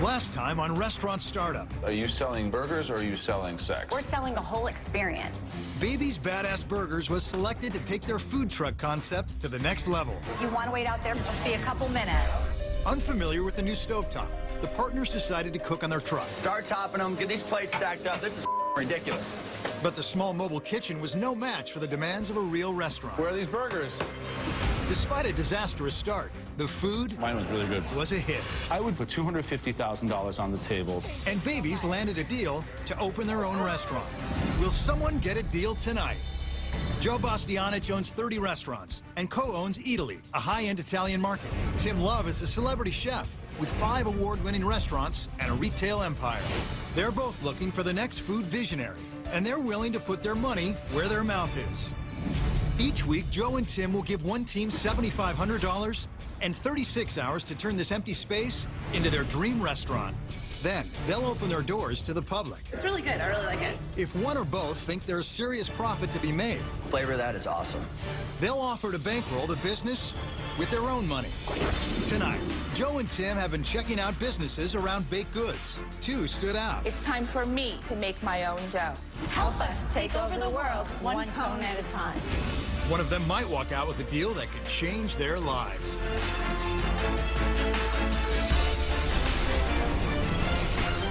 Last time on Restaurant Startup. Are you selling burgers or are you selling sex? We're selling the whole experience. Baby's Badass Burgers was selected to take their food truck concept to the next level. If you want to wait out there, just be a couple minutes. Unfamiliar with the new stovetop, the partners decided to cook on their truck. Start topping them, get these plates stacked up. This is ridiculous. But the small mobile kitchen was no match for the demands of a real restaurant. Where are these burgers? Despite a disastrous start, the food Mine was really good. was a hit. I would put $250,000 on the table. And Baby's landed a deal to open their own restaurant. Will someone get a deal tonight? Joe Bastianich owns 30 restaurants and co-owns Italy, a high-end Italian market. Tim Love is a celebrity chef with 5 award-winning restaurants and a retail empire. They're both looking for the next food visionary, and they're willing to put their money where their mouth is. Each week, Joe and Tim will give one team $7,500 and 36 hours to turn this empty space into their dream restaurant. Then, they'll open their doors to the public. It's really good. I really like it. If one or both think there's serious profit to be made, Flavor of that is awesome. they'll offer to bankroll the business with their own money. Tonight, Joe and Tim have been checking out businesses around baked goods. 2 stood out. It's time for me to make my own dough. Help us take over the world one cone at a time. One of them might walk out with a deal that could change their lives.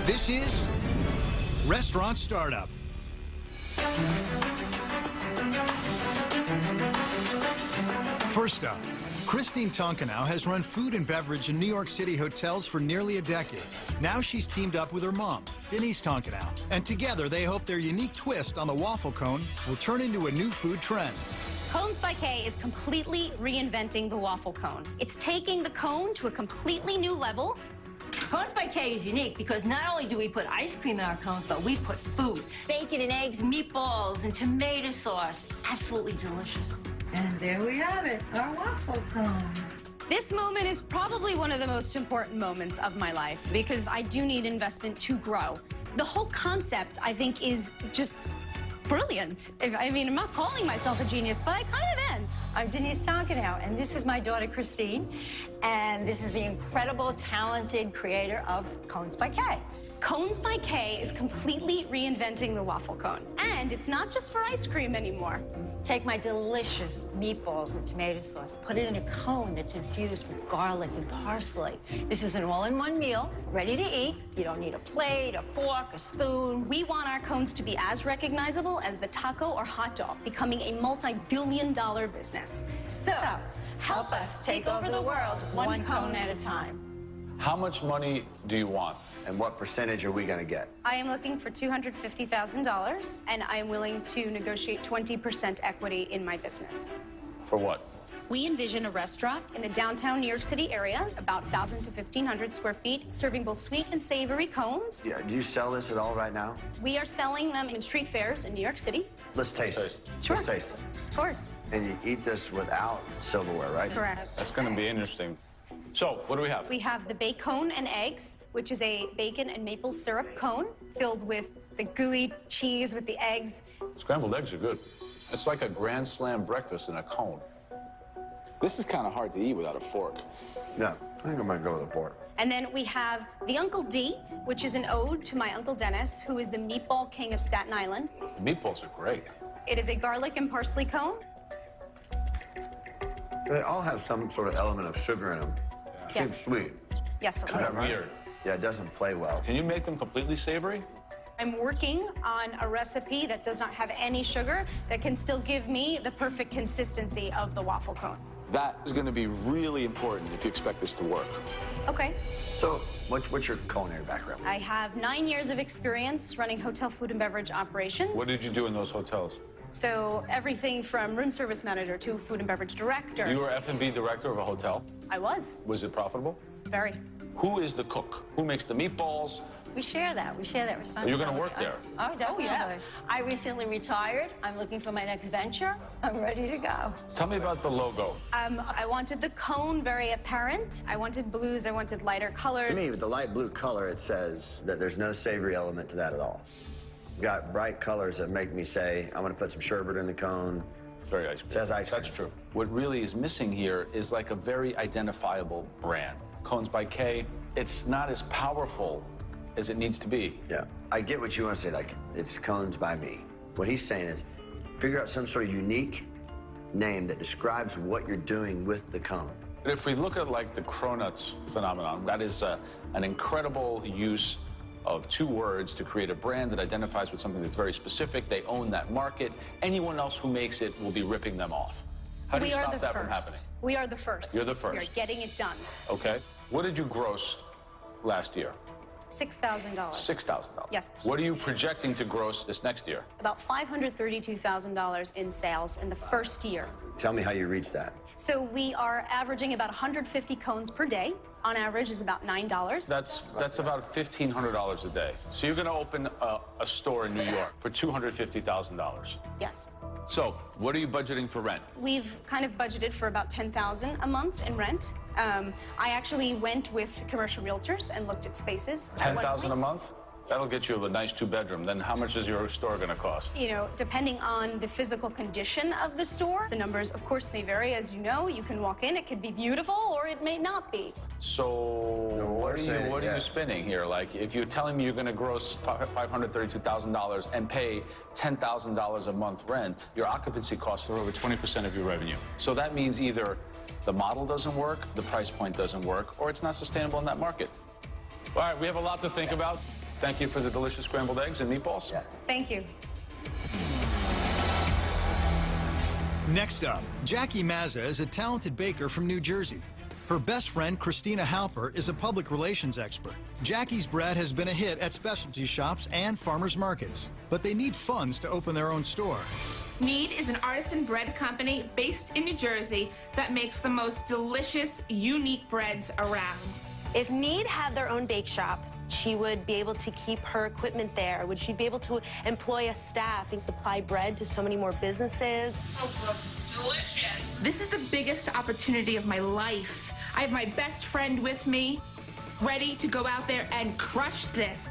This is Restaurant Startup. First up, Christine Tonkinau has run food and beverage in New York City hotels for nearly a decade. Now she's teamed up with her mom, Denise Tonkinau, and together they hope their unique twist on the waffle cone will turn into a new food trend. Cones by K is completely reinventing the waffle cone. It's taking the cone to a completely new level. Cones by K is unique because not only do we put ice cream in our cones, but we put food. Bacon and eggs, meatballs, and tomato sauce. Absolutely delicious. And there we have it, our waffle cone. This moment is probably one of the most important moments of my life because I do need investment to grow. The whole concept, I think, is just brilliant. I mean, I'm not calling myself a genius, but I kind of am. I'm Denise Tonkinau, and this is my daughter, Christine. And this is the incredible, talented creator of Cones by K. Cones by K is completely reinventing the waffle cone. And it's not just for ice cream anymore. Take my delicious meatballs and tomato sauce, put it in a cone that's infused with garlic and parsley. This is an all-in-one meal, ready to eat. You don't need a plate, a fork, a spoon. We want our cones to be as recognizable as the taco or hot dog, becoming a multi-billion-dollar business. So, help us take over the world one cone at a time. How much money do you want? And what percentage are we going to get? I am looking for $250,000, and I am willing to negotiate 20% equity in my business. For what? We envision a restaurant in the downtown New York City area, about 1,000 to 1,500 square feet, serving both sweet and savory cones. Yeah, do you sell this at all right now? We are selling them in street fairs in New York City. Let's taste it. Sure. Let's taste it. Of course. And you eat this without silverware, right? Correct. That's going to be interesting. So, what do we have? We have the bacon and eggs, which is a bacon and maple syrup cone filled with the gooey cheese with the eggs. Scrambled eggs are good. It's like a Grand Slam breakfast in a cone. This is kind of hard to eat without a fork. No, I think I'm going to go with a fork. And then we have the Uncle D, which is an ode to my Uncle Dennis, who is the meatball king of Staten Island. The meatballs are great. It is a garlic and parsley cone. They all have some sort of element of sugar in them. Yes. Seems sweet. Yes, sir. Kind of weird. Yeah, it doesn't play well. Can you make them completely savory? I'm working on a recipe that does not have any sugar that can still give me the perfect consistency of the waffle cone. That is going to be really important if you expect this to work. Okay. So, what's your culinary background? I have 9 years of experience running hotel food and beverage operations. What did you do in those hotels? So everything from room service manager to food and beverage director. You were F&B director of a hotel? I was. Was it profitable? Very. Who is the cook? Who makes the meatballs? We share that. We share that responsibility. You're going to work there? Oh, definitely. yeah. I recently retired. I'm looking for my next venture. I'm ready to go. Tell me about the logo. I wanted the cone very apparent. I wanted blues. I wanted lighter colors. To me, with the light blue color, it says that there's no savory element to that at all. You've got bright colors that make me say, I'm going to put some sherbet in the cone. It's very ice cream. It says ice cream. That's true. What really is missing here is like a very identifiable brand. Cones by K, it's not as powerful as it needs to be. Yeah, I get what you want to say, like, it's cones by me. What he's saying is, figure out some sort of unique name that describes what you're doing with the cone. If we look at, like, the cronuts phenomenon, that is an incredible use of two words to create a brand that identifies with something that's very specific. They own that market. Anyone else who makes it will be ripping them off. How do you stop that from happening? We are the first. You're the first. We are getting it done. Okay. What did you gross last year? $6,000. $6,000. Yes. What are you projecting to gross this next year? About $532,000 in sales in the first year. Tell me how you reach that. So we are averaging about 150 cones per day. On average is about $9. That's about $1,500 a day. So you're going to open a store in New York for $250,000. Yes. So what are you budgeting for rent? We've kind of budgeted for about $10,000 a month in rent. I actually went with commercial realtors and looked at spaces. $10,000 a month? That'll get you a nice two-bedroom. Then how much is your store going to cost? You know, depending on the physical condition of the store, the numbers, of course, may vary. As you know, you can walk in, it could be beautiful, or it may not be. So what are you spinning here? Like, if you're telling me you're going to gross $532,000 and pay $10,000 a month rent, your occupancy costs are over 20% of your revenue. So that means either the model doesn't work, the price point doesn't work, or it's not sustainable in that market. All right, we have a lot to think about. Thank you for the delicious scrambled eggs and meatballs. Yeah. Thank you. Next up, Jackie Mazza is a talented baker from New Jersey. Her best friend, Christina Halper, is a public relations expert. Jackie's bread has been a hit at specialty shops and farmers markets, but they need funds to open their own store. Mead is an artisan bread company based in New Jersey that makes the most delicious, unique breads around. If Mead had their own bake shop, she would be able to keep her equipment there. Would she be able to employ a staff and supply bread to so many more businesses? Delicious. This is the biggest opportunity of my life. I have my best friend with me, ready to go out there and crush this.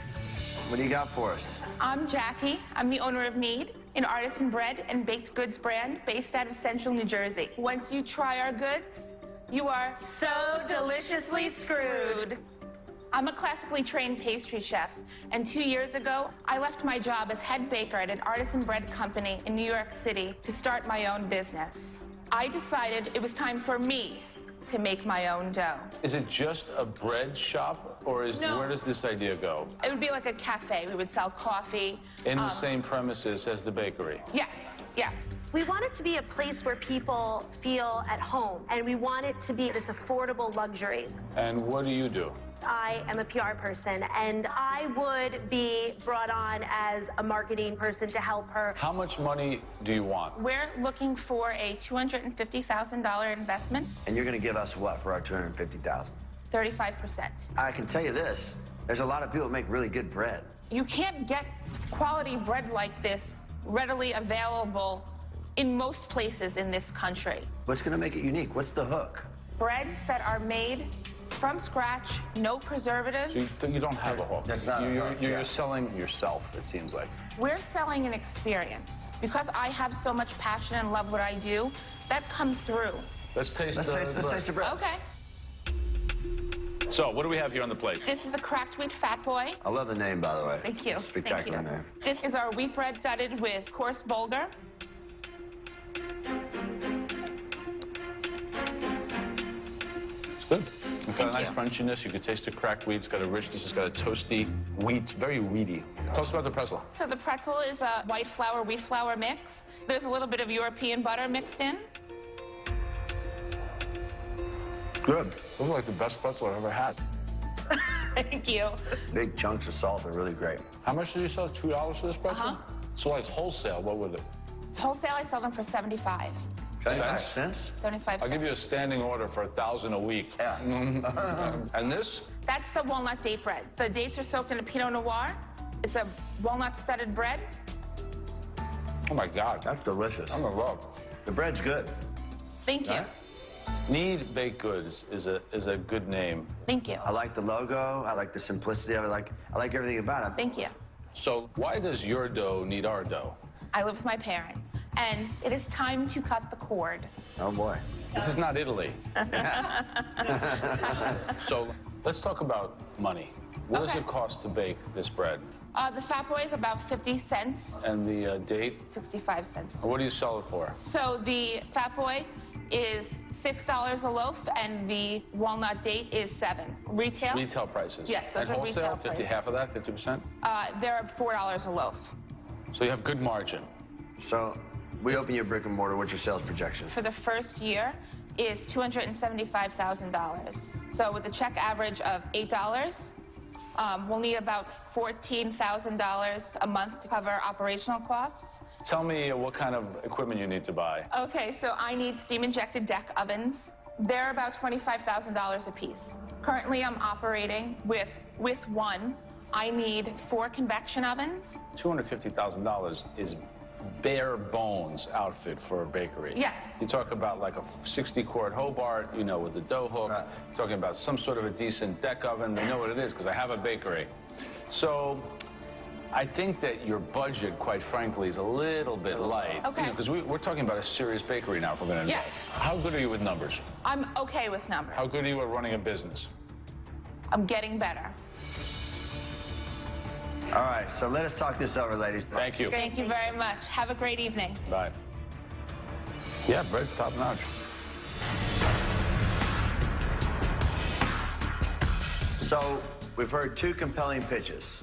What do you got for us? I'm Jackie. I'm the owner of Mead, an artisan bread and baked goods brand based out of Central New Jersey. Once you try our goods, you are so deliciously screwed. I'm a classically trained pastry chef, and 2 years ago, I left my job as head baker at an artisan bread company in New York City to start my own business. I decided it was time for me to make my own dough. Is it just a bread shop, or where does this idea go? It would be like a cafe. We would sell coffee. In the same premises as the bakery? Yes, yes. We want it to be a place where people feel at home, and we want it to be this affordable luxury. And what do you do? I am a PR person, and I would be brought on as a marketing person to help her. How much money do you want? We're looking for a $250,000 investment. And you're going to give us what for our $250,000? 35%. I can tell you this, there's a lot of people that make really good bread. You can't get quality bread like this readily available in most places in this country. What's going to make it unique? What's the hook? Breads that are made from scratch, no preservatives. So you don't have a hook. That's not a hook, You're selling yourself, it seems like. We're selling an experience. Because I have so much passion and love what I do, that comes through. Let's taste the bread. Okay. So, what do we have here on the plate? This is a cracked wheat fat boy. I love the name, by the way. Thank you. Spectacular Thank you. name. This is our wheat bread studded with coarse bulgur. It's good. It's got a nice crunchiness. You can taste the cracked wheat. It's got a richness. It's got a toasty wheat, very wheaty. Tell us about the pretzel. So the pretzel is a white flour, wheat flour mix. There's a little bit of European butter mixed in. Good. Those are like the best pretzel I've ever had. Thank you. Big chunks of salt are really great. How much did you sell? $2 for this pretzel? Uh-huh. So like wholesale, what would it? Wholesale, I sell them for 75. Cents? 75 I'll cents. give you a standing order for $1,000 a week. Yeah. And this? That's the walnut date bread. The dates are soaked in a Pinot Noir. It's a walnut-studded bread. Oh my God. That's delicious. I'm in love. The bread's good. Thank you. Right. Need Baked Goods is a good name. Thank you. I like the logo. I like the simplicity of it. I like everything about it. Thank you. So why does your dough need our dough? I live with my parents, and it is time to cut the cord. Oh, boy. This is not Italy. So Let's talk about money. What does it cost to bake this bread? The Fat Boy is about 50 cents. And the date? 65 cents. What do you sell it for? So the Fat Boy is $6 a loaf, and the walnut date is $7. Retail? Retail prices. Yes, those and are wholesale, retail 50, prices. half of that, 50%? They're $4 a loaf. So you have good margin. So we open your brick and mortar. What's your sales projection? For the first year is $275,000. So with a check average of $8, we'll need about $14,000 a month to cover operational costs. Tell me what kind of equipment you need to buy. Okay, so I need steam-injected deck ovens. They're about $25,000 a piece. Currently, I'm operating with one. I need 4 convection ovens. $250,000 is bare bones outfit for a bakery. Yes. You talk about like a 60-quart Hobart, you know, with the dough hook. Right. You're talking about some sort of a decent deck oven. I know what it is because I have a bakery. So I think that your budget, quite frankly, is a little bit light. Okay. Because we're talking about a serious bakery now if we're going to Yes. How good are you with numbers? I'm okay with numbers. How good are you at running a business? I'm getting better. All right, so let us talk this over, ladies. Thank you. Thank you very much. Have a great evening. Bye. Yeah, bread's top notch. So we've heard 2 compelling pitches,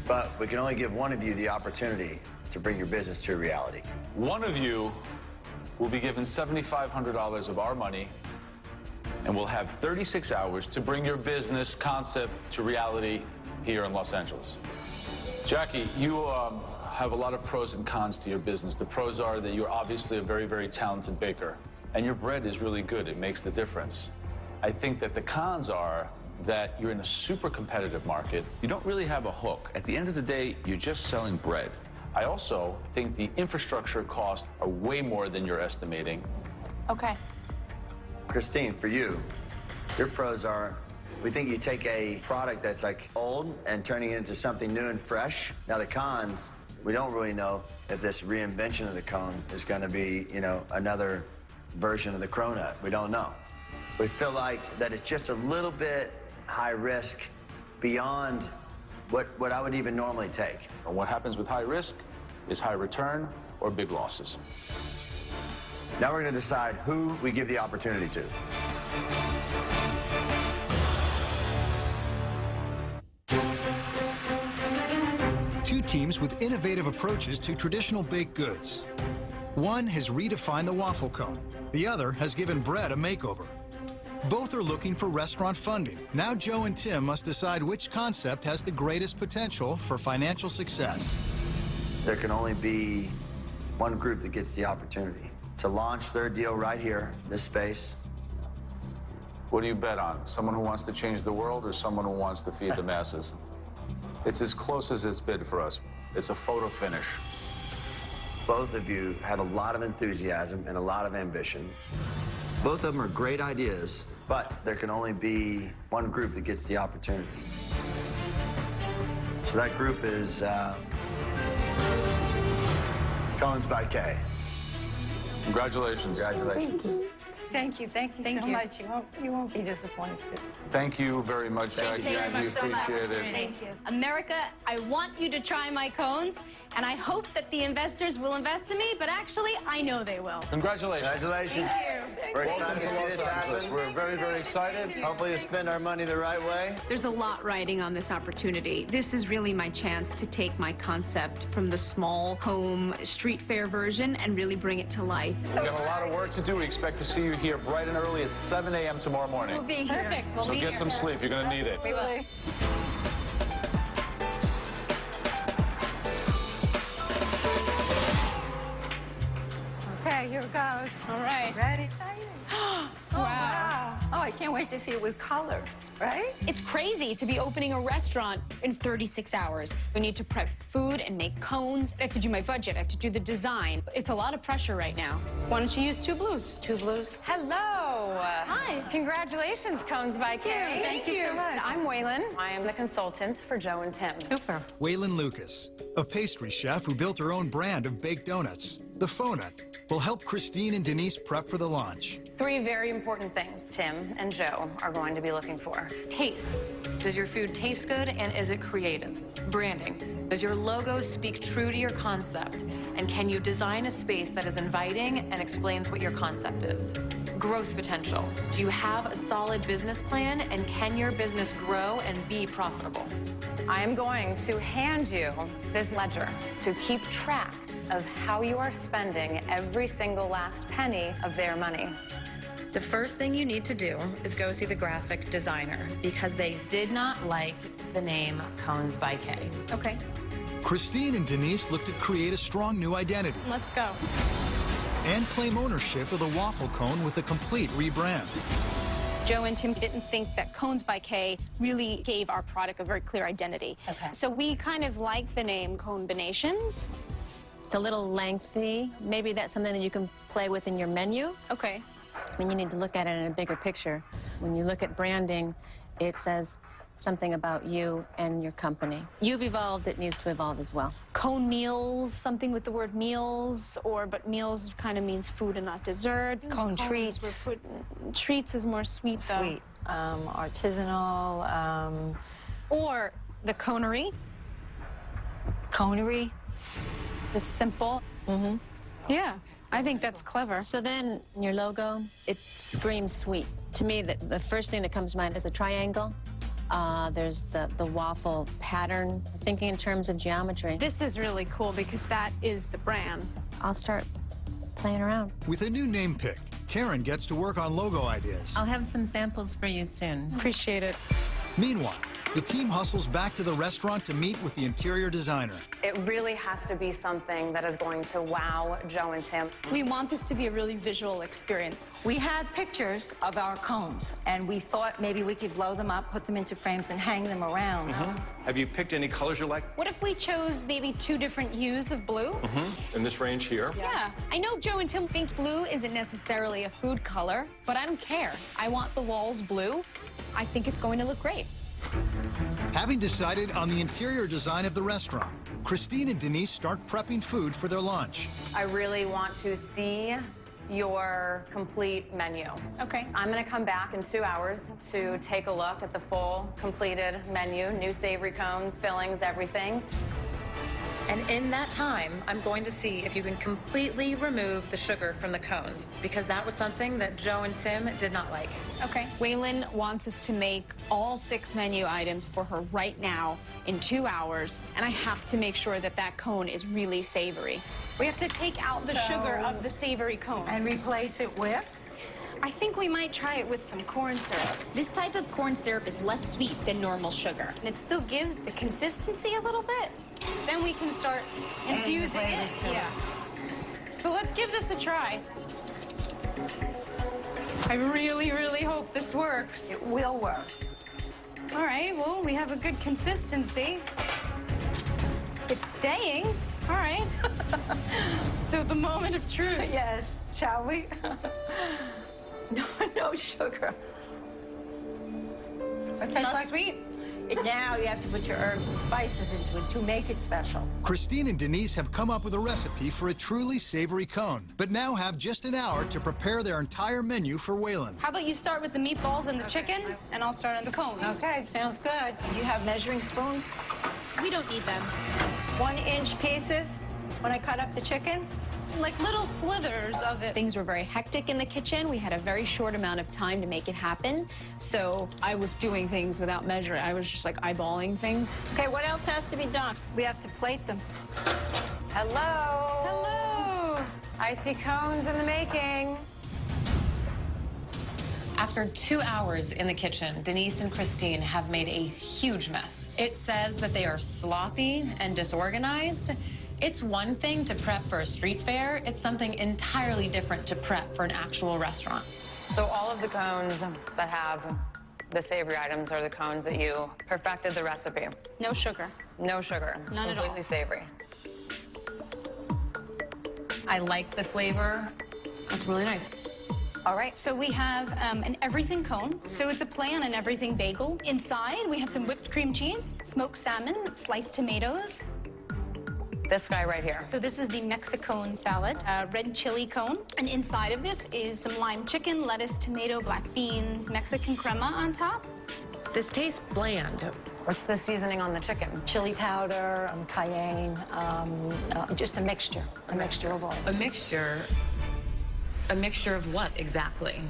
but we can only give one of you the opportunity to bring your business to reality. One of you will be given $7,500 of our money, and we'll have 36 hours to bring your business concept to reality here in Los Angeles. Jackie, you have a lot of pros and cons to your business. The pros are that you're obviously a very, very talented baker, and your bread is really good. It makes the difference. I think that the cons are that you're in a super competitive market. You don't really have a hook. At the end of the day, you're just selling bread. I also think the infrastructure costs are way more than you're estimating. Okay. Christine, for you, your pros are, we think you take a product that's like old and turning it into something new and fresh. Now the cons, we don't really know if this reinvention of the cone is going to be, you know, another version of the cronut. We don't know. We feel like that it's just a little bit high risk beyond what I would even normally take. And what happens with high risk is high return or big losses. Now we're going to decide who we give the opportunity to. Two teams with innovative approaches to traditional baked goods. One has redefined the waffle cone. The other has given bread a makeover. Both are looking for restaurant funding. Now Joe and Tim must decide which concept has the greatest potential for financial success. There can only be one group that gets the opportunity to launch their deal right here, this space. What do you bet on? Someone who wants to change the world or someone who wants to feed the masses? It's as close as it's been for us. It's a photo finish. Both of you have a lot of enthusiasm and a lot of ambition. Both of them are great ideas, but there can only be one group that gets the opportunity. So that group is Cones by K. Congratulations. Congratulations. Thank you so much. You won't be disappointed. Thank you very much, Jackie. Thank you We appreciate it. Thank you. America, I want you to try my cones, and I hope that the investors will invest in me, but actually, I know they will. Congratulations. Congratulations. Thank you. We're excited Welcome to to see Los this Angeles. happen. We're very, very excited. Hopefully to spend our money the right way. There's a lot riding on this opportunity. This is really my chance to take my concept from the small home street fair version and really bring it to life. We've got a lot of work to do. We expect to see you here bright and early at 7 a.m. tomorrow morning. We'll be here. Perfect. We'll So be get here. some sleep. You're going to need it. We will. Okay, here it goes. All right. Ready? Oh, wow. Oh, I can't wait to see it with color, right? It's crazy to be opening a restaurant in 36 hours. We need to prep food and make cones. I have to do my budget. I have to do the design. It's a lot of pressure right now. Why don't you use Two Blues? Two Blues. Hello. Hi. Congratulations, Cones by Kay. Thank you so much. I'm Waylon. I am the consultant for Joe and Tim. Super. Waylon Lucas, a pastry chef who built her own brand of baked donuts, the Phonut. will help Christine and Denise prep for the launch. 3 very important things Tim and Joe are going to be looking for. Taste. Does your food taste good, and is it creative? Branding. Does your logo speak true to your concept, and can you design a space that is inviting and explains what your concept is? Growth potential. Do you have a solid business plan, and can your business grow and be profitable? I am going to hand you this ledger to keep track of how you are spending every single last penny of their money. The first thing you need to do is go see the graphic designer because they did not like the name Cones by K. Okay. Christine and Denise look to create a strong new identity. Let's go. And claim ownership of the waffle cone with a complete rebrand. Joe and Tim didn't think that Cones by K really gave our product a very clear identity. Okay. So we kind of like the name Combinations. It's a little lengthy. Maybe that's something that you can play with in your menu. Okay. I mean, you need to look at it in a bigger picture. When you look at branding, it says something about you and your company. You've evolved, it needs to evolve as well. Cone meals, something with the word meals, but meals kind of means food and not dessert. Cone Cones treats. were treats is more sweet, though. Sweet. Artisanal. Or the conery. Conery. It's simple. Mm-hmm. Yeah, I think that's clever. So then, your logo, it screams sweet. To me, the first thing that comes to mind is a triangle. There's the waffle pattern, thinking in terms of geometry. This is really cool because that is the brand. I'll start playing around. With a new name picked, Karen gets to work on logo ideas. I'll have some samples for you soon. Appreciate it. Meanwhile, the team hustles back to the restaurant to meet with the interior designer. It really has to be something that is going to wow Joe and Tim. We want this to be a really visual experience. We had pictures of our cones, and we thought maybe we could blow them up, put them into frames, and hang them around. Have you picked any colors you like? What if we chose maybe 2 different hues of blue? In this range here? Yeah. I know Joe and Tim think blue isn't necessarily a food color, but I don't care. I want the walls blue. I think it's going to look great. Having decided on the interior design of the restaurant, Christine and Denise start prepping food for their lunch. I really want to see your complete menu. Okay. I'm going to come back in 2 hours to take a look at the full completed menu, new savory cones, fillings, everything. And in that time, I'm going to see if you can completely remove the sugar from the cones, because that was something that Joe and Tim did not like. Okay. Waylon wants us to make all 6 menu items for her right now in 2 hours, and I have to make sure that that cone is really savory. We have to take out the sugar of the savory cones. And replace it with? I think we might try it with some corn syrup. This type of corn syrup is less sweet than normal sugar. And it still gives the consistency a little bit. Then we can start infusing it. Yeah. So let's give this a try. I really, really hope this works. It will work. All right, well, we have a good consistency. It's staying. All right. So the moment of truth. Yes, shall we? No sugar. Okay, It's not sweet. Now you have to put your herbs and spices into it to make it special. Christine and Denise have come up with a recipe for a truly savory cone, but now have just an hour to prepare their entire menu for Waylon. How about you start with the meatballs and the chicken, and I'll start on the cones. Okay, sounds good. Do you have measuring spoons? We don't need them. 1-inch pieces when I cut up the chicken? Like little slithers of it. Things were very hectic in the kitchen. We had a very short amount of time to make it happen. So I was doing things without measuring. I was just like eyeballing things. Okay, what else has to be done? We have to plate them. Hello. Hello. I see cones in the making. After 2 hours in the kitchen, Denise and Christine have made a huge mess. It says that they are sloppy and disorganized. It's one thing to prep for a street fair. It's something entirely different to prep for an actual restaurant. So all of the cones that have the savory items are the cones that you perfected the recipe. No sugar. No sugar. None at all. Completely savory. I liked the flavor. It's really nice. All right, so we have an everything cone. So it's a play on an everything bagel. Inside, we have some whipped cream cheese, smoked salmon, sliced tomatoes. This guy right here. So this is the Mexicone salad, red chili cone. And inside of this is some lime chicken, lettuce, tomato, black beans, Mexican crema on top. This tastes bland. What's the seasoning on the chicken? Chili powder, cayenne, just a mixture of all. A mixture of what exactly?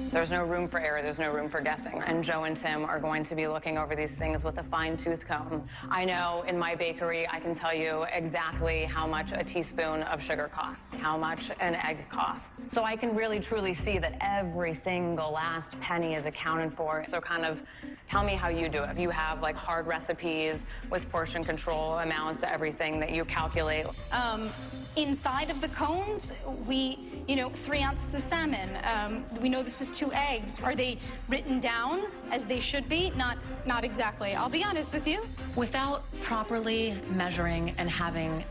There's no room for error, there's no room for guessing. And Joe and Tim are going to be looking over these things with a fine-tooth comb. I know in my bakery, I can tell you exactly how much a teaspoon of sugar costs, how much an egg costs. So I can really truly see that every single last penny is accounted for. So kind of tell me how you do it. You have like hard recipes with portion control amounts, everything that you calculate. Inside of the cones, we, 3 ounces of salmon. We know this is 2 eggs. Are they written down as they should be? Not exactly. I'll be honest with you. Without properly measuring and having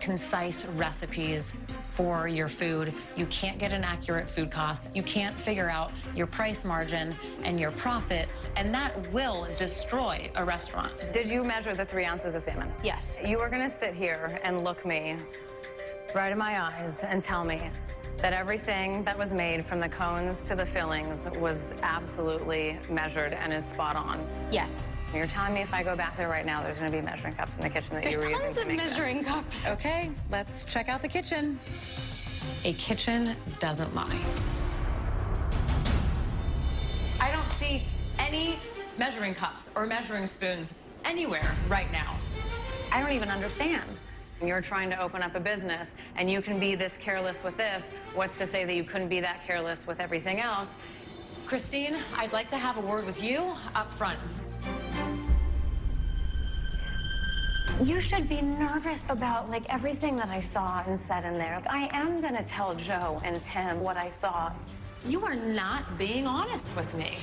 concise recipes for your food, you can't get an accurate food cost. You can't figure out your price margin and your profit, and that will destroy a restaurant. Did you measure the 3 ounces of salmon? Yes. You are gonna sit here and look me right in my eyes and tell me that everything that was made from the cones to the fillings was absolutely measured and is spot on. Yes. You're telling me if I go back there right now, there's going to be measuring cups in the kitchen that you were using to make this? There's tons of measuring cups. Okay, let's check out the kitchen. A kitchen doesn't lie. I don't see any measuring cups or measuring spoons anywhere right now. I don't even understand. You're trying to open up a business, and you can be this careless with this. What's to say that you couldn't be that careless with everything else? Christine, I'd like to have a word with you up front. You should be nervous about everything that I saw and said in there. I am gonna tell Joe and Tim what I saw. You are not being honest with me.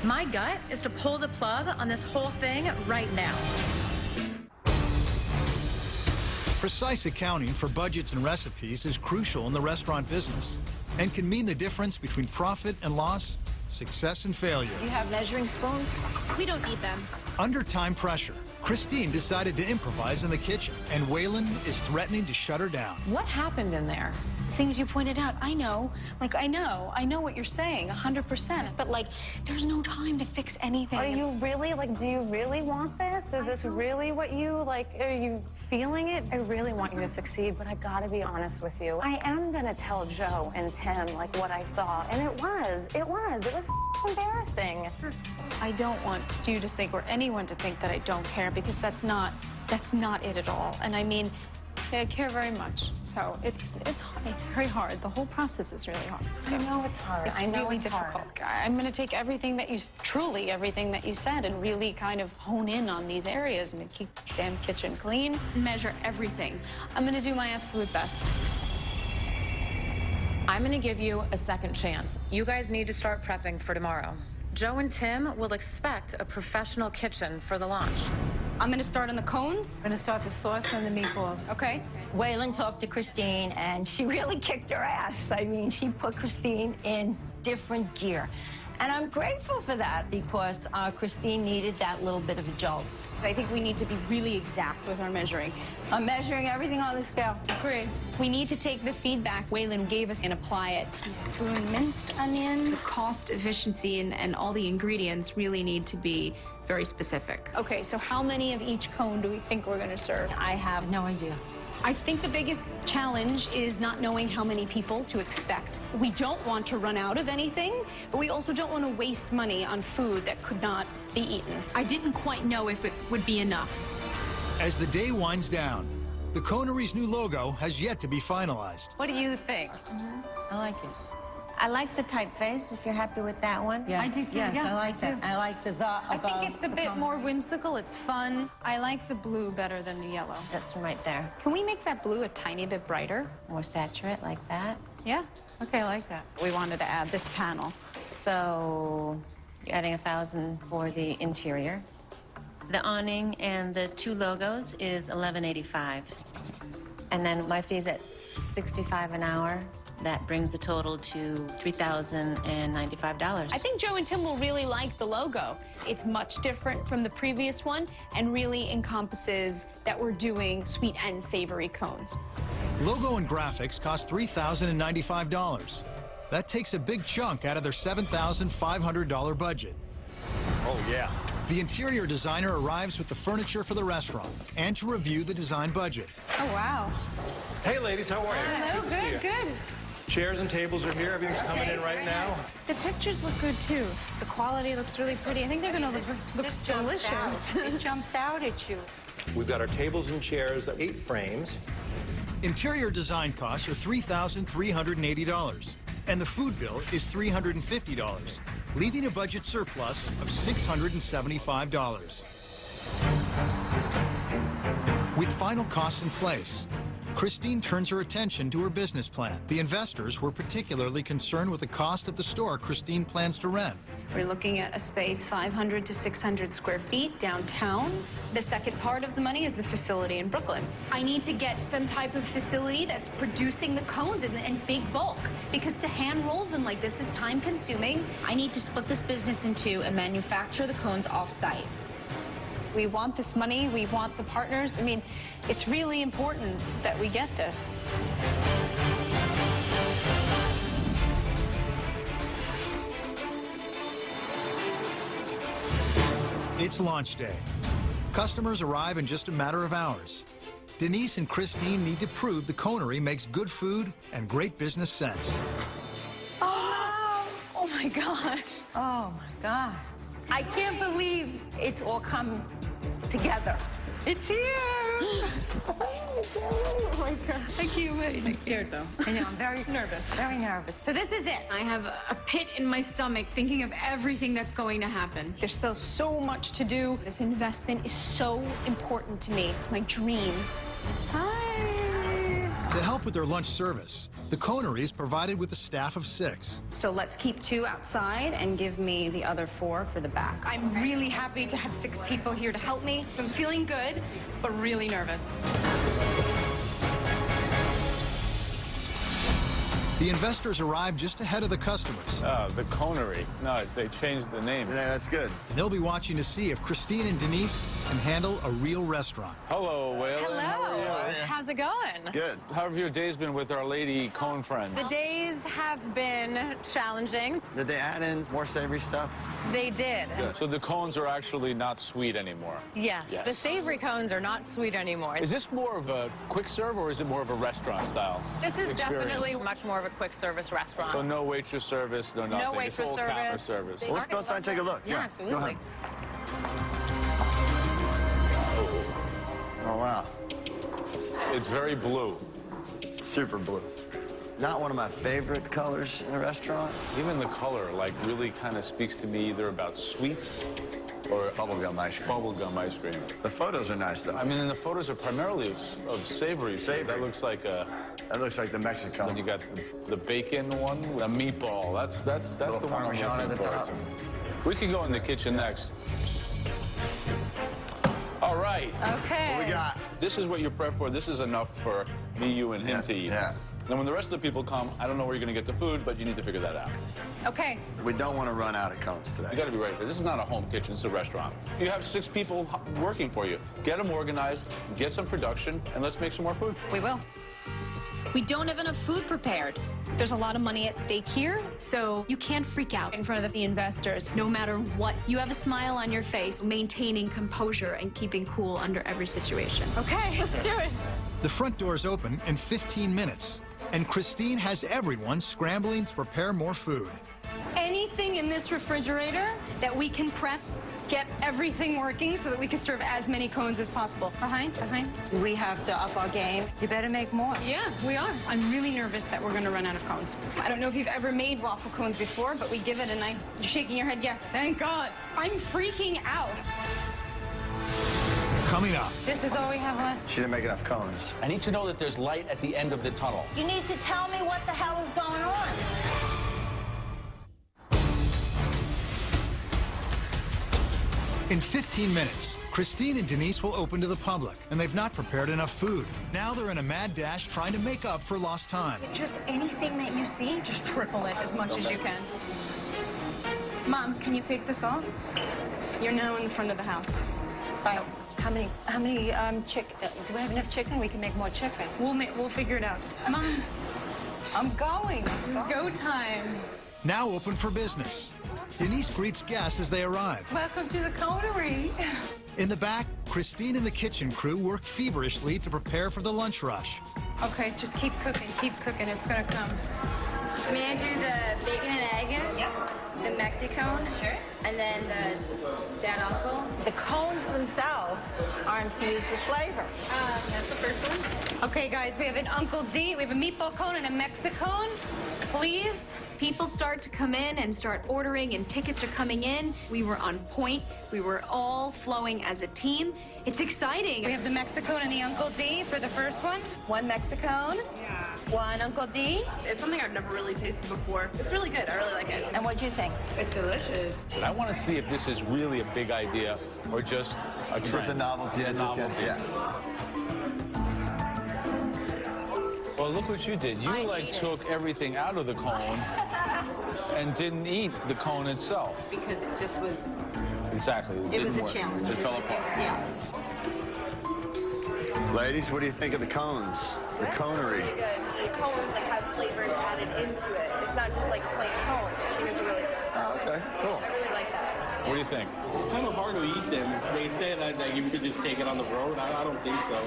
My gut is to pull the plug on this whole thing right now. Precise accounting for budgets and recipes is crucial in the restaurant business and can mean the difference between profit and loss, success and failure. You have measuring spoons? We don't need them. Under time pressure, Christine decided to improvise in the kitchen, and Waylon is threatening to shut her down. What happened in there? Things you pointed out, I know. I know what you're saying, 100%. But, there's no time to fix anything. Are you really, do you really want this? Is this really what you, are you feeling it? I really want you to succeed, but I gotta be honest with you. I am gonna tell Joe and Tim, what I saw, and it was embarrassing. I don't want you to think, or anyone to think, that I don't care, because that's not it at all. And I mean, I care very much. So it's very hard. The whole process is really hard. So I know it's hard. It's really difficult. I'm going to take everything that you said, and really kind of hone in on these areas. I'm going to keep the damn kitchen clean, measure everything. I'm going to do my absolute best. I'm going to give you a second chance. You guys need to start prepping for tomorrow. Joe and Tim will expect a professional kitchen for the launch. I'm going to start on the cones. I'm going to start the sauce and the meatballs. Okay. Waylon talked to Christine, and she really kicked her ass. I mean, she put Christine in different gear. And I'm grateful for that, because Christine needed that little bit of a jolt. I think we need to be really exact with our measuring. I'm measuring everything on the scale. Great. We need to take the feedback Waylon gave us and apply it. Teaspoon minced onion. The cost, efficiency, and all the ingredients really need to be very specific. Okay, so how many of each cone do we think we're going to serve? I have no idea. I think the biggest challenge is not knowing how many people to expect. We don't want to run out of anything, but we also don't want to waste money on food that could not be eaten. I didn't quite know if it would be enough. As the day winds down, the Conery's new logo has yet to be finalized. What do you think? I like it. I like the typeface, if you're happy with that one. Yes. I do too. Yes, Yeah, I like that. I like the I think it's a bit more whimsical. It's fun. I like the blue better than the yellow. This one right there. Can we make that blue a tiny bit brighter? More saturate, like that. Yeah. Okay, I like that. We wanted to add this panel. So you're adding $1,000 for the interior. The awning and the 2 logos is $11.85. And then my fee's at $65 an hour. That brings the total to $3,095. I think Joe and Tim will really like the logo. It's much different from the previous one and really encompasses that we're doing sweet and savory cones. Logo and graphics cost $3,095. That takes a big chunk out of their $7,500 budget. Oh, yeah. The interior designer arrives with the furniture for the restaurant and to review the design budget. Oh, wow. Hey, ladies, how are you? Hello, good, good. Chairs and tables are here. Everything's coming in right now. The pictures look good, too. The quality looks really pretty. I think they're going to look delicious. It jumps out at you. We've got our tables and chairs, 8 frames. Interior design costs are $3,380, and the food bill is $350, leaving a budget surplus of $675. With final costs in place, Christine turns her attention to her business plan. The investors were particularly concerned with the cost of the store Christine plans to rent. We're looking at a space 500 to 600 square feet downtown. The second part of the money is the facility in Brooklyn. I need to get some type of facility that's producing the cones in big bulk, because to hand roll them like this is time consuming. I need to split this business in two and manufacture the cones off-site. We want this money, we want the partners. I mean, it's really important that we get this. It's launch day. Customers arrive in just a matter of hours. Denise and Christine need to prove the conery makes good food and great business sense. Oh my gosh. Oh, my God. I can't believe it's all come together. It's here. Oh my God. I can't wait. I'm scared, though. I know, I'm very nervous. Very nervous. So this is it. I have a pit in my stomach thinking of everything that's going to happen. There's still so much to do. This investment is so important to me. It's my dream. Hi. To help with their lunch service, the conery is provided with a staff of 6. So let's keep 2 outside and give me the other 4 for the back. I'm really happy to have 6 people here to help me. I'm feeling good, but really nervous. The investors arrive just ahead of the customers. The conery. No, they changed the name. Yeah, that's good. And they'll be watching to see if Christine and Denise can handle a real restaurant. Hello, Waylon. Hello. How are you? How's it going? Good. How have your days been with our lady cone friends? The days have been challenging. Did they add in more savory stuff? They did. Good. So the cones are actually not sweet anymore? Yes. The savory cones are not sweet anymore. Is this more of a quick serve or is it more of a restaurant style This is experience? definitely much more of a quick service restaurant. So no waitress service, no nothing. No waitress it's all counter service. service. Well, let's go outside and take a look. Yeah, absolutely. Go ahead. Oh, wow. It's very blue. Super blue. Not one of my favorite colors in a restaurant. Even the color, like, really kind of speaks to me either about sweets or bubblegum ice cream. Bubblegum ice cream. The photos are nice, though. I mean, and the photos are primarily of savory. That looks like a... That looks like the Mexican. Then you got the bacon one, a meatball. That's the one I'm Parmesan looking at the for. top. We could go in the kitchen next. All right. Okay. What we got? This is what you prep for. This is enough for me, you, and him to eat. Yeah. Then when the rest of the people come, I don't know where you're going to get the food, but you need to figure that out. Okay. We don't want to run out of cones today. You got to be ready for it. This is not a home kitchen, it's a restaurant. You have 6 people working for you. Get them organized, get some production, and let's make some more food. We will. We don't have enough food prepared. There's a lot of money at stake here, so you can't freak out in front of the investors, no matter what. You have a smile on your face, maintaining composure and keeping cool under every situation. Okay, let's do it. The front doors open in 15 minutes, and Christine has everyone scrambling to prepare more food. Anything in this refrigerator that we can prep, get everything working so that we can serve as many cones as possible. Behind. We have to up our game. You better make more. Yeah, we are. I'm really nervous that we're going to run out of cones. I don't know if you've ever made waffle cones before, but we give it a night. You're shaking your head, yes. Thank God. I'm freaking out. Coming up. This is all we have left. She didn't make enough cones. I need to know that there's light at the end of the tunnel. You need to tell me what the hell is going on. In 15 minutes, Christine and Denise will open to the public, and they've not prepared enough food. Now they're in a mad dash trying to make up for lost time. Just anything that you see, just triple it as much as you can. Mom, can you take this off? You're now in the front of the house. Bye. How many chicken? Do we have enough chicken? We can make more chicken. We'll figure it out. Mom, I'm going. it's go time. Now open for business. Denise greets guests as they arrive. Welcome to the coterie. In the back, Christine and the kitchen crew work feverishly to prepare for the lunch rush. Okay, just keep cooking, it's gonna come. May I do the bacon and egg? Yep. The Mexicone? Sure. And then the Dan Uncle? The cones themselves are infused with flavor. That's the first one. Okay, guys, we have an Uncle D, we have a meatball cone and a Mexicone. Please, people start to come in and start ordering, and tickets are coming in. We were on point. We were all flowing as a team. It's exciting. We have the Mexicone and the Uncle D for the first one. One Mexicone. Yeah. One Uncle D. It's something I've never really tasted before. It's really good. I really like it. And what do you think? It's delicious. But I want to see if this is really a big idea or just a trend. Just a novelty. A novelty. Yeah. Well, look what you did. You took everything out of the cone and didn't eat the cone itself. Because it just was... Exactly. It was a challenge. It fell apart. Yeah. Ladies, what do you think of the cones? The conery. Really good. The cones have flavors added into it. It's not just like a plain cone. I think it's really good. Oh, okay, cool. I really like that. What do you think? It's kind of hard to eat them. They say that you could just take it on the road. I don't think so.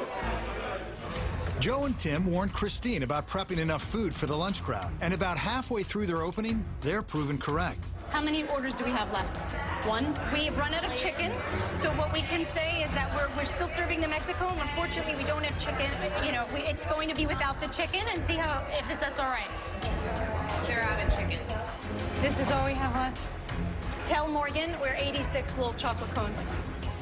Joe and Tim warned Christine about prepping enough food for the lunch crowd, and about halfway through their opening, they're proven correct. How many orders do we have left? One. We've run out of chicken, so what we can say is that we're still serving the Mexicone. Unfortunately, we don't have chicken. You know, it's going to be without the chicken, and see if that's all right. They're out of chicken. This is all we have left. Tell Morgan we're 86 little chocolate cone.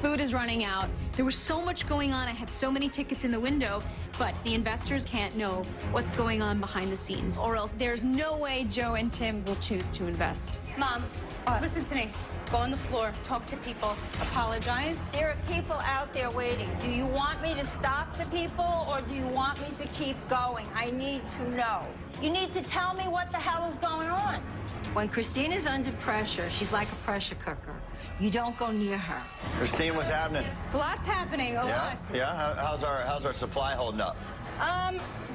Food is running out. There was so much going on. I had so many tickets in the window, but the investors can't know what's going on behind the scenes, or else there's no way Joe and Tim will choose to invest. Mom, listen to me. Go on the floor, talk to people, apologize. There are people out there waiting. Do you want me to stop the people, or do you want me to keep going? I need to know. You need to tell me what the hell is going on. When Christine is under pressure, she's like a pressure cooker. You don't go near her. Christine, what's happening? Lots happening, a lot. Yeah? How's our supply holding up?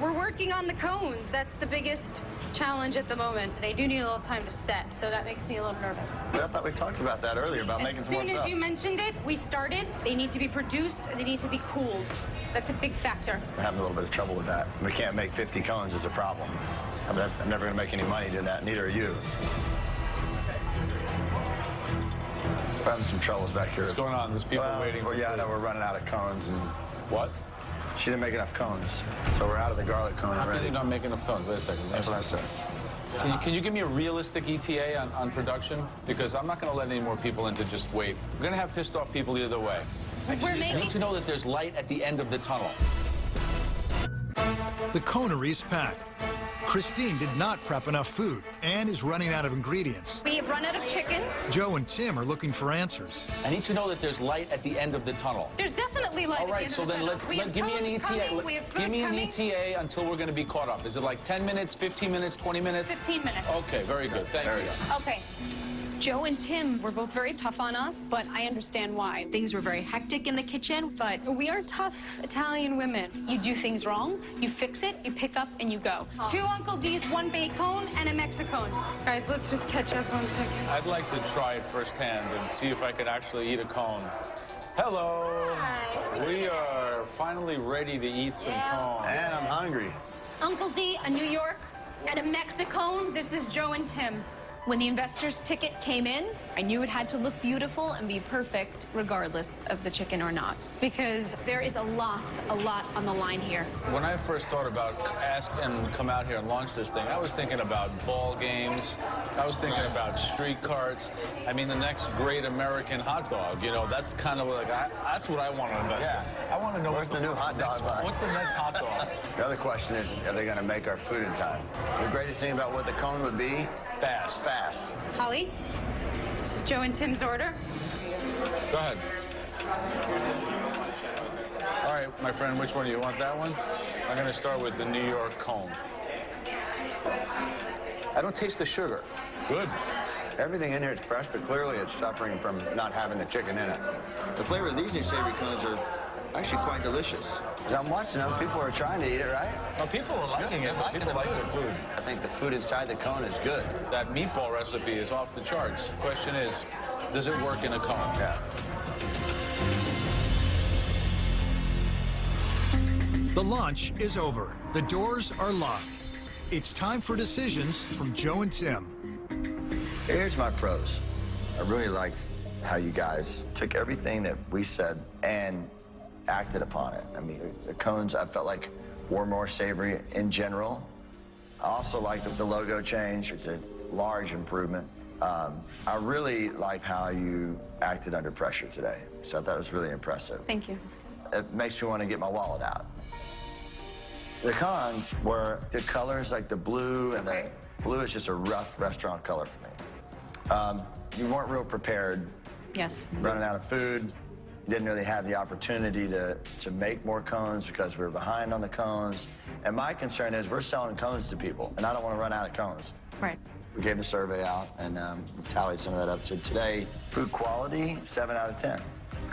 We're working on the cones. That's the biggest challenge at the moment. They do need a little time to set, so that makes me a little nervous. I thought we talked about that earlier, about making some more stuff. As soon as you mentioned it, we started. They need to be produced, and they need to be cooled. That's a big factor. We're having a little bit of trouble with that. We can't make 50 cones is a problem. I'm never going to make any money doing that. Neither are you. We're having some troubles back here. What's going on? There's people waiting for yeah, I food. know we're running out of cones. And What? She didn't make enough cones. So we're out of the garlic cone How already. can you not make enough cones? Wait a second. That's what I said. Can you give me a realistic ETA on production? Because I'm not going to let any more people in to just wait. We're going to have pissed off people either way. I need to know that there's light at the end of the tunnel. The conery's packed. Christine did not prep enough food and is running out of ingredients. We have run out of chicken. Joe and Tim are looking for answers. I need to know that there's light at the end of the tunnel. There's definitely light All right, at the so end of the then tunnel. give me an ETA. We have food Give me an coming. ETA until we're going to be caught up. Is it like 10 minutes, 15 minutes, 20 minutes? 15 minutes. Okay, very good. Thank you. Okay. Joe and Tim were both very tough on us, but I understand why. Things were very hectic in the kitchen, but we are tough Italian women. You do things wrong, you fix it, you pick up, and you go. 2 Uncle D's, 1 bacon, and a Mexicone. Guys, let's just catch up 1 second. I'd like to try it firsthand and see if I could actually eat a cone. Hello. Hi. We are finally ready to eat some cones. And I'm hungry. Uncle D, a New York, and a Mexicone. This is Joe and Tim. When the investor's ticket came in, I knew it had to look beautiful and be perfect regardless of the chicken or not. Because there is a lot on the line here. When I first thought about come out here and launch this thing, I was thinking about ball games. I was thinking about street carts. I mean, the next great American hot dog. You know, that's kind of like, that's what I want to invest in. I want to know what's the new hot dog line. What's the next hot dog? The other question is, are they going to make our food in time? The greatest thing about what the cone would be? Fast. Holly, this is Joe and Tim's order. Go ahead. All right, my friend, which one do you want? That one? I'm going to start with the New York cone. I don't taste the sugar. Good. Everything in here is fresh, but clearly it's suffering from not having the chicken in it. The flavor of these new savory cones are actually quite delicious. As I'm watching them, people are trying to eat it, right? Well, people are liking it. People like the food. I think the food inside the cone is good. That meatball recipe is off the charts. Question is, does it work in a cone? Yeah. The lunch is over. The doors are locked. It's time for decisions from Joe and Tim. Here's my pros. I really liked how you guys took everything that we said and acted upon it. I mean, the cones, I felt like, were more savory in general. I also liked the logo change. It's a large improvement. I really like how you acted under pressure today. So I thought it was really impressive. Thank you. It makes me want to get my wallet out. The cons were the colors, like the blue, and the blue is just a rough restaurant color for me. You weren't real prepared. Yes. Running out of food. Didn't really have the opportunity to make more cones because we were behind on the cones. And my concern is we're selling cones to people, and I don't want to run out of cones. Right. We gave the survey out, and we tallied some of that up. So today, food quality, 7 out of 10.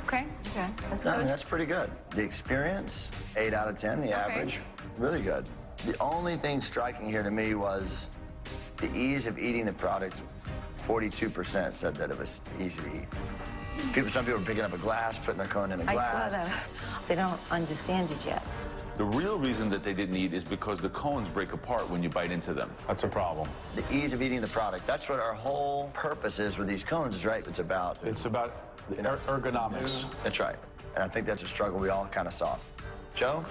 Okay. Okay. That's I good. mean, that's pretty good. The experience, 8 out of 10, the average, really good. The only thing striking here to me was the ease of eating the product. 42% said that it was easy to eat. Some people were picking up a glass, putting their cone in a glass. I saw that. They don't understand it yet. The real reason that they didn't eat is because the cones break apart when you bite into them. That's a problem. The ease of eating the product. That's what our whole purpose is with these cones, is right? It's about ergonomics. That's right. And I think that's a struggle we all kind of saw. Joe?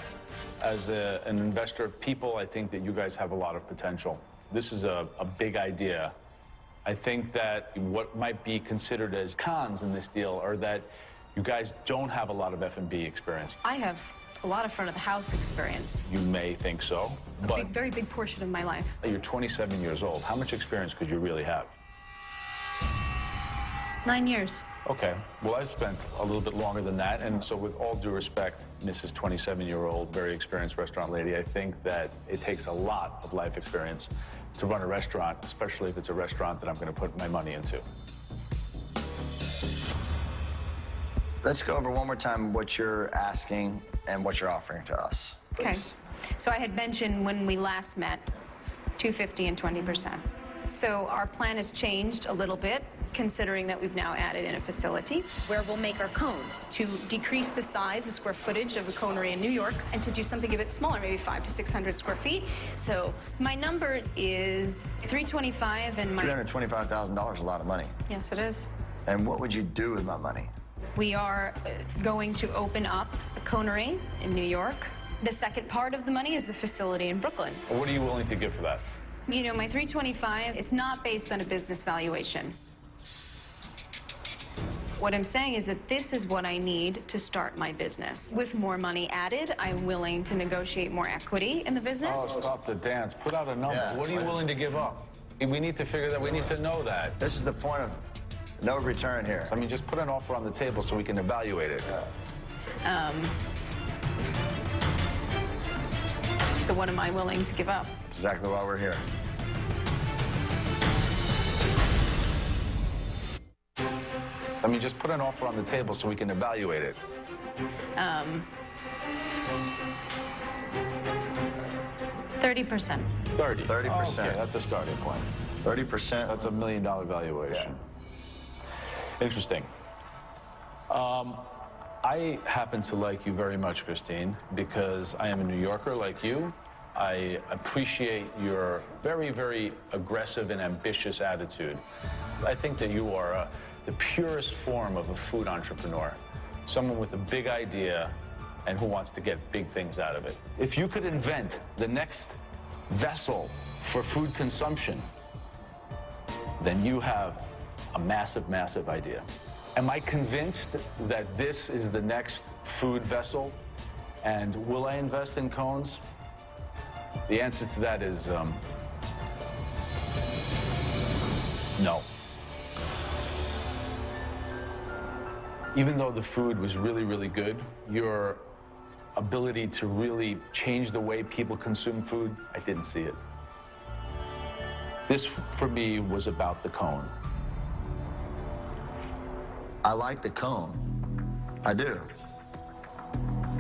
As an investor of people, I think that you guys have a lot of potential. This is a big idea. I think that what might be considered as cons in this deal are that you guys don't have a lot of F&B experience. I have a lot of front of the house experience. You may think so, but Very big portion of my life. You're 27 years old. How much experience could you really have? 9 years. Okay. Well, I've spent a little bit longer than that, and so with all due respect, Mrs. 27-year-old, very experienced restaurant lady, I think that it takes a lot of life experience to run a restaurant, especially if it's a restaurant that I'm going to put my money into. Let's go over one more time what you're asking and what you're offering to us, please. Okay. So I had mentioned when we last met, $250 and 20%. So our plan has changed a little bit, considering that we've now added in a facility where we'll make our cones to decrease the size, the square footage of a conery in New York, and to do something a bit smaller, maybe 500 to 600 square feet. So my number is $325, and my $325,000 is a lot of money. Yes, it is. And what would you do with my money? We are going to open up a conery in New York. The second part of the money is the facility in Brooklyn. Well, what are you willing to give for that? You know, my $325, it's not based on a business valuation. What I'm saying is that this is what I need to start my business. With more money added, I'm willing to negotiate more equity in the business. Oh, stop the dance. Put out a number. Yeah. What are you willing to give up? We need to figure that. We need to know that. This is the point of no return here. So, I mean, just put an offer on the table so we can evaluate it. So what am I willing to give up? That's exactly why we're here. I mean, just put an offer on the table so we can evaluate it. 30%. 30. 30%. Oh, okay, that's a starting point. 30%. That's $1 million valuation. Yeah. Interesting. I happen to like you very much, Christine, because I am a New Yorker like you. I appreciate your very, very aggressive and ambitious attitude. I think that you are the purest form of a food entrepreneur, someone with a big idea and who wants to get big things out of it. If you could invent the next vessel for food consumption, then you have a massive, massive idea. Am I convinced that this is the next food vessel? And will I invest in cones? The answer to that is no. Even though the food was really, really good, your ability to really change the way people consume food, I didn't see it. This, for me, was about the cone. I like the cone. I do.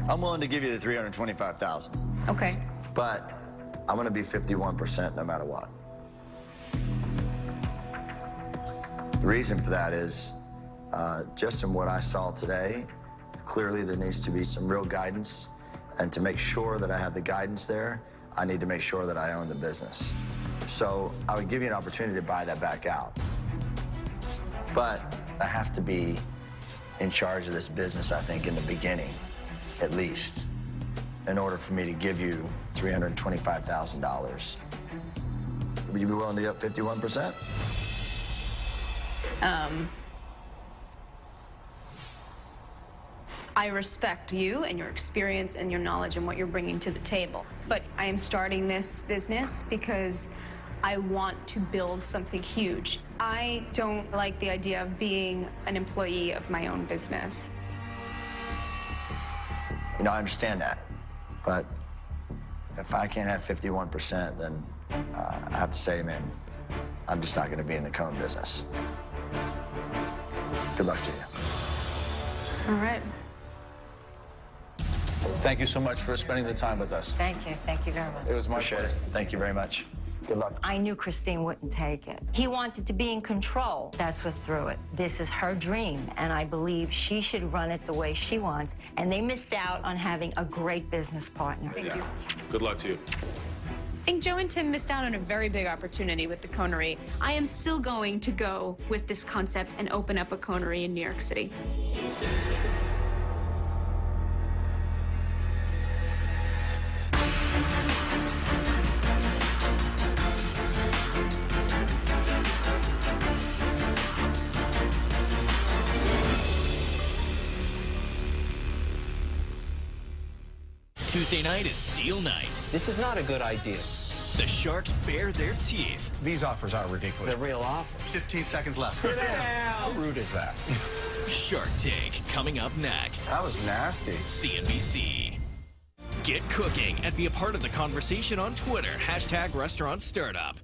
I'm willing to give you the $325,000. Okay. But I'm going to be 51% no matter what. The reason for that is, just in what I saw today, clearly there needs to be some real guidance. And to make sure that I have the guidance there, I need to make sure that I own the business. So I would give you an opportunity to buy that back out. But I have to be in charge of this business, I think, in the beginning, at least, in order for me to give you $325,000. Would you be willing to give up 51%? I respect you and your experience and your knowledge and what you're bringing to the table. But I am starting this business because I want to build something huge. I don't like the idea of being an employee of my own business. You know, I understand that. But if I can't have 51%, then I have to say, man, I'm just not going to be in the cone business. Good luck to you. All right. Thank you so much for spending the time with us. Thank you. Thank you very much. It was my Appreciate pleasure. it. Thank you very much. Good luck. I knew Christine wouldn't take it. He wanted to be in control. That's what threw it. This is her dream, and I believe she should run it the way she wants. And they missed out on having a great business partner. Thank you. Good luck to you. I think Joe and Tim missed out on a very big opportunity with the conery. I am still going to go with this concept and open up a conery in New York City. Tuesday night is deal night. This is not a good idea. The Sharks bare their teeth. These offers are ridiculous. They're real offers. 15 seconds left. Sit down. How rude is that? Shark Tank coming up next. That was nasty. CNBC. Get cooking and be a part of the conversation on Twitter. #RestaurantStartup.